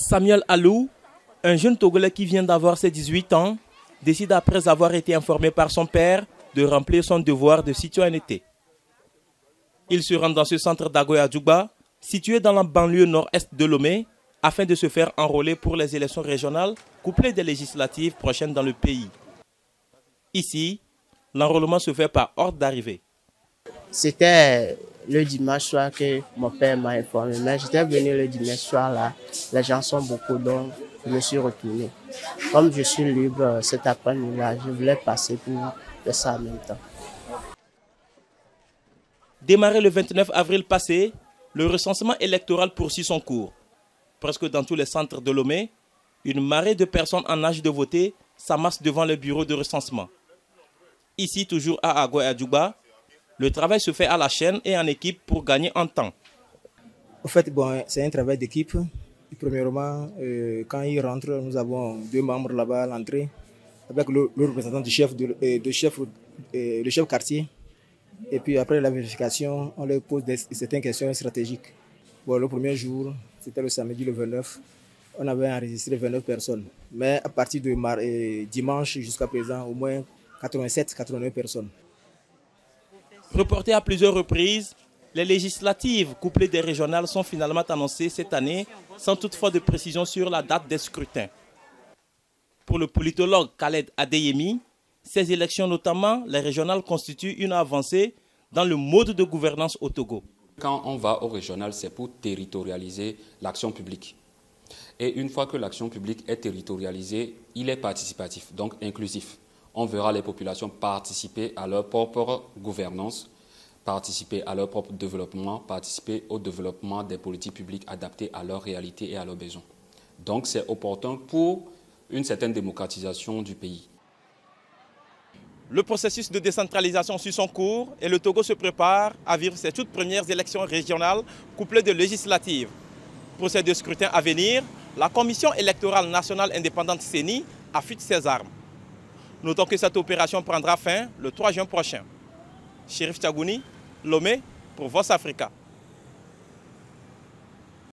Samuel Alou, un jeune Togolais qui vient d'avoir ses 18 ans, décide après avoir été informé par son père de remplir son devoir de citoyenneté. Il se rend dans ce centre d'Agoya-Djougba, situé dans la banlieue nord-est de Lomé, afin de se faire enrôler pour les élections régionales couplées des législatives prochaines dans le pays. Ici, l'enrôlement se fait par ordre d'arrivée. C'était le dimanche soir que mon père m'a informé. Mais j'étais venu le dimanche soir là. Les gens sont beaucoup, donc je me suis retourné. Comme je suis libre cet après-midi-là, je voulais passer pour faire ça en même temps. Démarré le 29 avril passé, le recensement électoral poursuit son cours. Presque dans tous les centres de Lomé, une marée de personnes en âge de voter s'amasse devant le bureau de recensement. Ici, toujours à Agoya-Djougba, le travail se fait à la chaîne et en équipe pour gagner en temps. En fait, c'est un travail d'équipe. Premièrement, quand ils rentrent, nous avons 2 membres là-bas à l'entrée, avec le représentant du chef, le chef quartier. Et puis après la vérification, on leur pose certaines questions stratégiques. Le premier jour, c'était le samedi le 29, on avait enregistré 29 personnes. Mais à partir de dimanche jusqu'à présent, au moins 87-89 personnes. Reportées à plusieurs reprises, les législatives couplées des régionales sont finalement annoncées cette année, sans toutefois de précision sur la date des scrutins. Pour le politologue Khaled Adeyemi, ces élections, notamment les régionales, constituent une avancée dans le mode de gouvernance au Togo. Quand on va au régional, c'est pour territorialiser l'action publique. Et une fois que l'action publique est territorialisée, il est participatif, donc inclusif. On verra les populations participer à leur propre gouvernance, participer à leur propre développement, participer au développement des politiques publiques adaptées à leur réalité et à leurs besoins. Donc c'est opportun pour une certaine démocratisation du pays. Le processus de décentralisation suit son cours et le Togo se prépare à vivre ses toutes premières élections régionales couplées de législatives. Pour ces 2 scrutins à venir, la Commission électorale nationale indépendante CENI affûte ses armes. Notons que cette opération prendra fin le 3 juin prochain. Chérif Tchagouni, Lomé, pour Vox Africa.